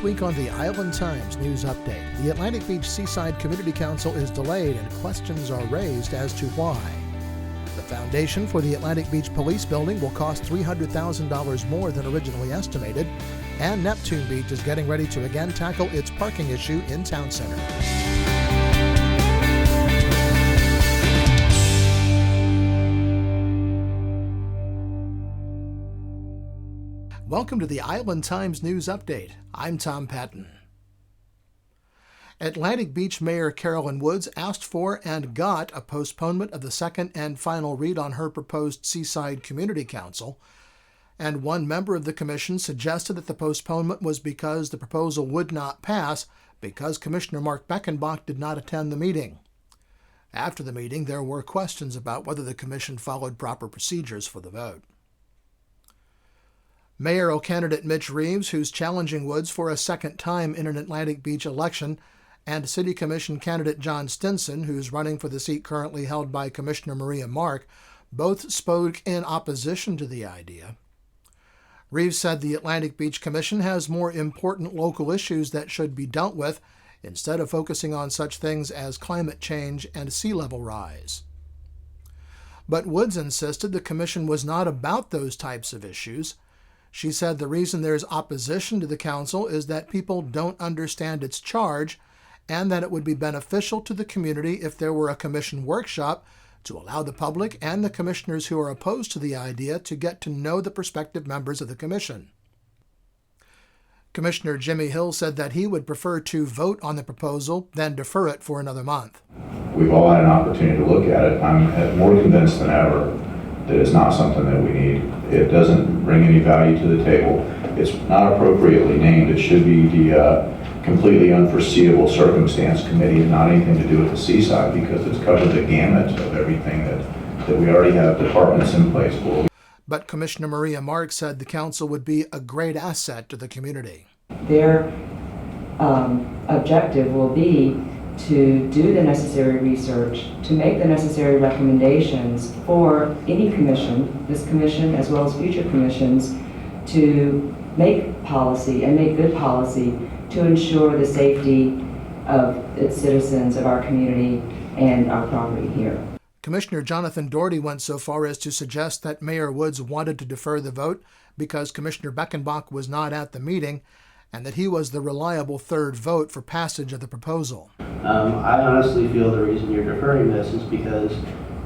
week on the Island Times News Update, the Atlantic Beach Seaside Community Council is delayed and questions are raised as to why. The foundation for the Atlantic Beach Police Building will cost $300,000 more than originally estimated, and Neptune Beach is getting ready to again tackle its parking issue in Town Center. Welcome to the Island Times News Update. I'm Tom Patton. Atlantic Beach Mayor Carolyn Woods asked for and got a postponement of the second and final read on her proposed Seaside Community Council, and one member of the commission suggested that the postponement was because the proposal would not pass because Commissioner Mark Beckenbach did not attend the meeting. After the meeting, there were questions about whether the commission followed proper procedures for the vote. Mayoral candidate Mitch Reeves, who's challenging Woods for a second time in an Atlantic Beach election, and City Commission candidate John Stinson, who's running for the seat currently held by Commissioner Maria Mark, both spoke in opposition to the idea. Reeves said the Atlantic Beach Commission has more important local issues that should be dealt with instead of focusing on such things as climate change and sea level rise. But Woods insisted the commission was not about those types of issues. She said the reason there's opposition to the council is that people don't understand its charge and that it would be beneficial to the community if there were a commission workshop to allow the public and the commissioners who are opposed to the idea to get to know the prospective members of the commission. Commissioner Jimmy Hill said that he would prefer to vote on the proposal than defer it for another month. We've all had an opportunity to look at it. I'm more convinced than ever that it's not something that we need. It doesn't bring any value to the table. It's not appropriately named. It should be the completely unforeseeable circumstance committee and not anything to do with the Seaside, because it's covered the gamut of everything that we already have departments in place for. But Commissioner Maria Mark said the council would be a great asset to the community. Their objective will be to do the necessary research, to make the necessary recommendations for any commission, this commission as well as future commissions, to make policy and make good policy to ensure the safety of its citizens, of our community, and our property here. Commissioner Jonathan Doherty went so far as to suggest that Mayor Woods wanted to defer the vote because Commissioner Beckenbach was not at the meeting, and that he was the reliable third vote for passage of the proposal. I honestly feel the reason you're deferring this is because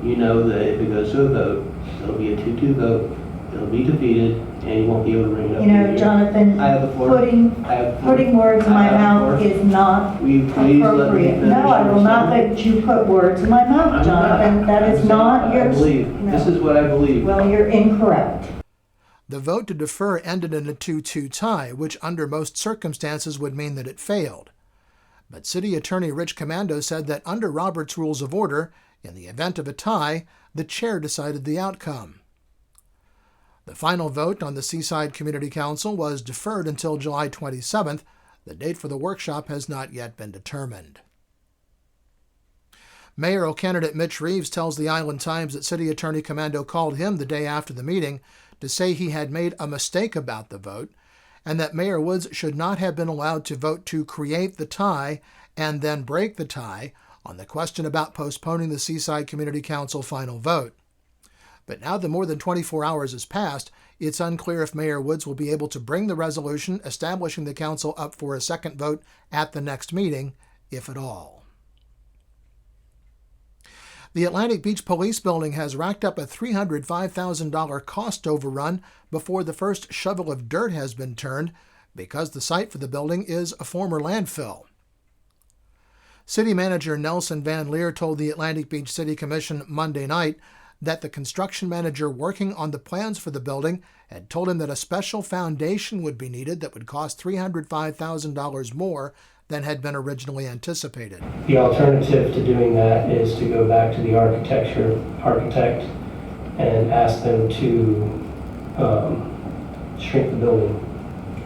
you know that if it goes to a vote, it'll be a 2-2 vote, it'll be defeated, and you won't be able to bring it up. You know, Jonathan, I have the floor. putting words in my mouth is not appropriate. No, I will not let you put words in my mouth, Jonathan. That is not your... I believe. No. This is what I believe. Well, you're incorrect. The vote to defer ended in a 2-2 tie, which under most circumstances would mean that it failed. But City Attorney Rich Commando said that under Robert's Rules of Order, in the event of a tie, the chair decided the outcome. The final vote on the Seaside Community Council was deferred until July 27th. The date for the workshop has not yet been determined. Mayoral candidate Mitch Reeves tells the Island Times that City Attorney Commando called him the day after the meeting to say he had made a mistake about the vote, and that Mayor Woods should not have been allowed to vote to create the tie and then break the tie on the question about postponing the Seaside Community Council final vote. But now that more than 24 hours has passed, it's unclear if Mayor Woods will be able to bring the resolution establishing the council up for a second vote at the next meeting, if at all. The Atlantic Beach Police Building has racked up a $305,000 cost overrun before the first shovel of dirt has been turned because the site for the building is a former landfill. City Manager Nelson Van Leer told the Atlantic Beach City Commission Monday night that the construction manager working on the plans for the building had told him that a special foundation would be needed that would cost $305,000 more than had been originally anticipated. The alternative to doing that is to go back to the architect and ask them to shrink the building,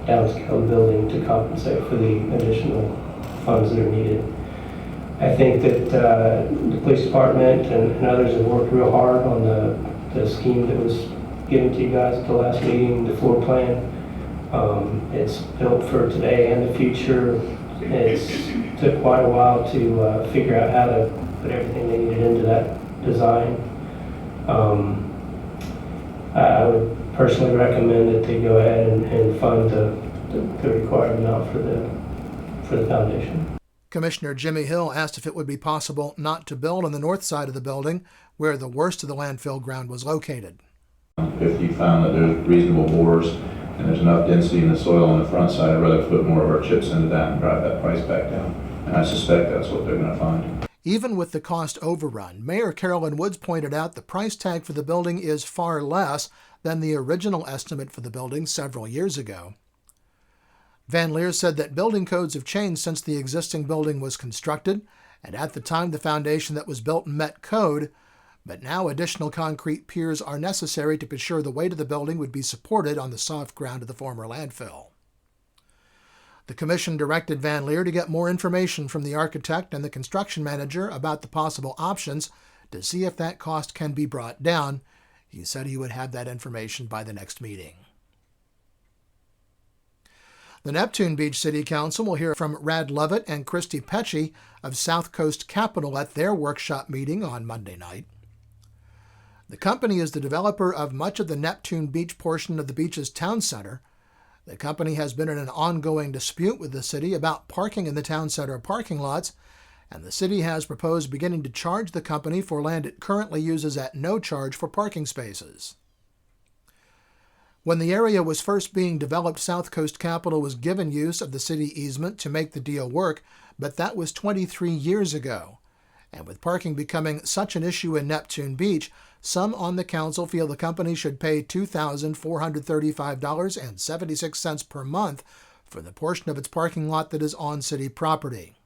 downscale the building to compensate for the additional funds that are needed. I think that the police department and others have worked real hard on the scheme that was given to you guys at the last meeting, the floor plan. It's built for today and the future. It's took quite a while to figure out how to put everything they needed into that design. I would personally recommend that they go ahead and fund the required amount for the foundation. Commissioner Jimmy Hill asked if it would be possible not to build on the north side of the building, where the worst of the landfill ground was located. If you found that there's reasonable bores and there's enough density in the soil on the front side, I'd rather put more of our chips into that and drive that price back down. And I suspect that's what they're going to find. Even with the cost overrun, Mayor Carolyn Woods pointed out the price tag for the building is far less than the original estimate for the building several years ago. Van Leer said that building codes have changed since the existing building was constructed, and at the time the foundation that was built met code, but now additional concrete piers are necessary to be sure the weight of the building would be supported on the soft ground of the former landfill. The commission directed Van Leer to get more information from the architect and the construction manager about the possible options to see if that cost can be brought down. He said he would have that information by the next meeting. The Neptune Beach City Council will hear from Rad Lovett and Christy Pecci of South Coast Capital at their workshop meeting on Monday night. The company is the developer of much of the Neptune Beach portion of the beach's town center. The company has been in an ongoing dispute with the city about parking in the town center parking lots, and the city has proposed beginning to charge the company for land it currently uses at no charge for parking spaces. When the area was first being developed, South Coast Capital was given use of the city easement to make the deal work, but that was 23 years ago. And with parking becoming such an issue in Neptune Beach, some on the council feel the company should pay $2,435.76 per month for the portion of its parking lot that is on city property.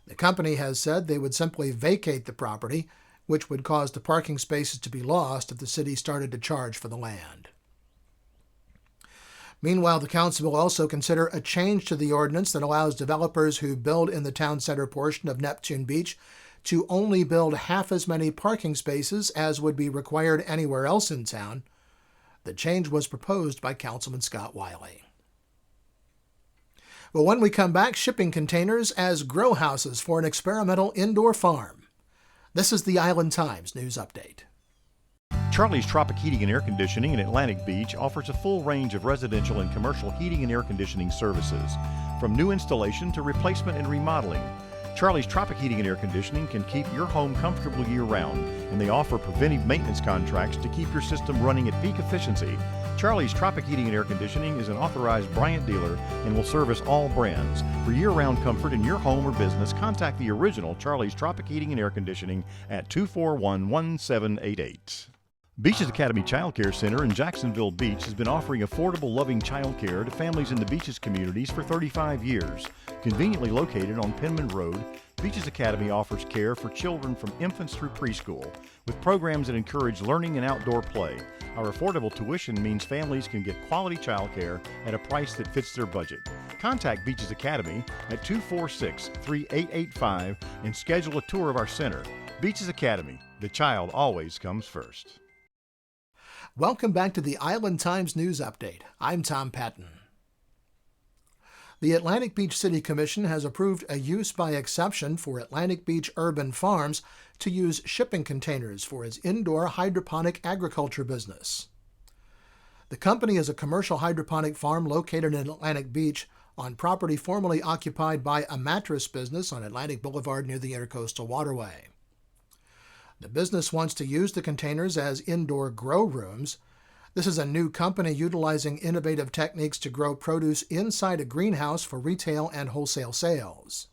The company has said they would simply vacate the property, which would cause the parking spaces to be lost if the city started to charge for the land. Meanwhile, the council will also consider a change to the ordinance that allows developers who build in the town center portion of Neptune Beach to only build half as many parking spaces as would be required anywhere else in town. The change was proposed by Councilman Scott Wiley. Well, when we come back, shipping containers as grow houses for an experimental indoor farm. This is the Island Times News Update. Charlie's Tropic Heating and Air Conditioning in Atlantic Beach offers a full range of residential and commercial heating and air conditioning services, from new installation to replacement and remodeling. Charlie's Tropic Heating and Air Conditioning can keep your home comfortable year-round, and they offer preventive maintenance contracts to keep your system running at peak efficiency. Charlie's Tropic Heating and Air Conditioning is an authorized Bryant dealer and will service all brands. For year-round comfort in your home or business, contact the original Charlie's Tropic Heating and Air Conditioning at 241-1788. Beaches Academy Child Care Center in Jacksonville Beach has been offering affordable, loving child care to families in the Beaches communities for 35 years. Conveniently located on Penman Road, Beaches Academy offers care for children from infants through preschool, with programs that encourage learning and outdoor play. Our affordable tuition means families can get quality child care at a price that fits their budget. Contact Beaches Academy at 246-3885 and schedule a tour of our center. Beaches Academy, the child always comes first. Welcome back to the Island Times News Update. I'm Tom Patton. The Atlantic Beach City Commission has approved a use by exception for Atlantic Beach Urban Farms to use shipping containers for its indoor hydroponic agriculture business. The company is a commercial hydroponic farm located in Atlantic Beach on property formerly occupied by a mattress business on Atlantic Boulevard near the Intercoastal Waterway. The business wants to use the containers as indoor grow rooms. This is a new company utilizing innovative techniques to grow produce inside a greenhouse for retail and wholesale sales.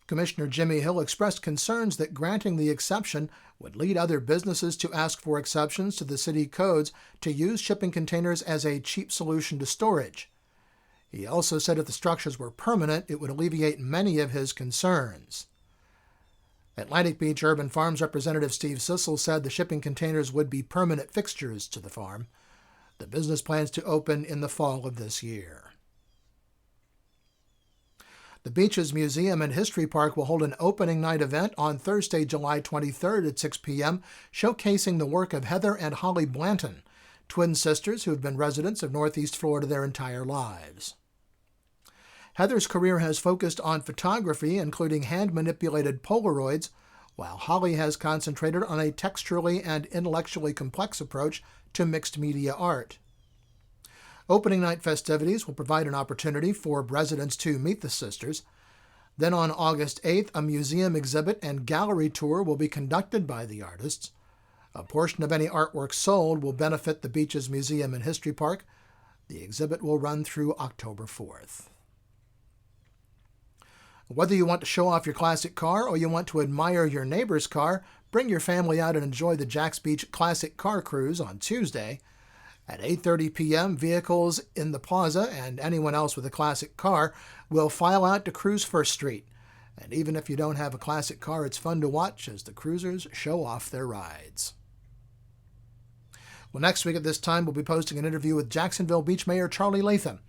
Commissioner Jimmy Hill expressed concerns that granting the exception would lead other businesses to ask for exceptions to the city codes to use shipping containers as a cheap solution to storage. He also said if the structures were permanent, it would alleviate many of his concerns. Atlantic Beach Urban Farms representative Steve Sissel said the shipping containers would be permanent fixtures to the farm. The business plans to open in the fall of this year. The Beaches Museum and History Park will hold an opening night event on Thursday, July 23rd at 6 p.m., showcasing the work of Heather and Holly Blanton, twin sisters who have been residents of Northeast Florida their entire lives. Heather's career has focused on photography, including hand-manipulated Polaroids, while Holly has concentrated on a texturally and intellectually complex approach to mixed media art. Opening night festivities will provide an opportunity for residents to meet the sisters. Then on August 8th, a museum exhibit and gallery tour will be conducted by the artists. A portion of any artwork sold will benefit the beach's Museum and History Park. The exhibit will run through October 4th. Whether you want to show off your classic car or you want to admire your neighbor's car, bring your family out and enjoy the Jax Beach Classic Car Cruise on Tuesday. At 8:30 p.m., vehicles in the plaza and anyone else with a classic car will file out to cruise First Street. And even if you don't have a classic car, it's fun to watch as the cruisers show off their rides. Well, next week at this time, we'll be posting an interview with Jacksonville Beach Mayor Charlie Latham.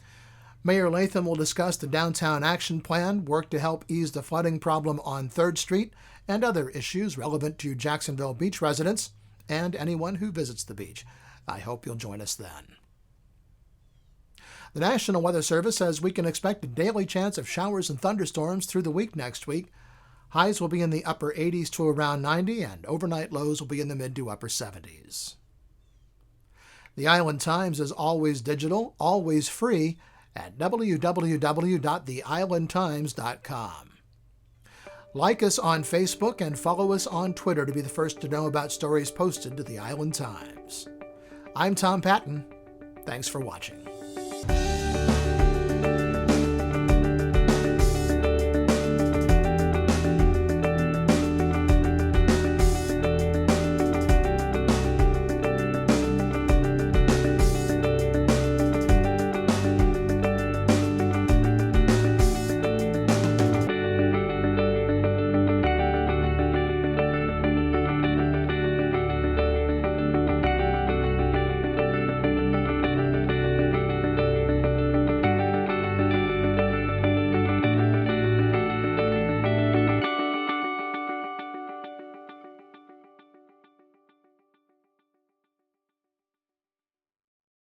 Mayor Latham will discuss the Downtown Action Plan, work to help ease the flooding problem on 3rd Street, and other issues relevant to Jacksonville Beach residents and anyone who visits the beach. I hope you'll join us then. The National Weather Service says we can expect a daily chance of showers and thunderstorms through the week next week. Highs will be in the upper 80s to around 90, and overnight lows will be in the mid to upper 70s. The Island Times is always digital, always free at www.theislandtimes.com. Like us on Facebook and follow us on Twitter to be the first to know about stories posted to the Island Times. I'm Tom Patton. Thanks for watching.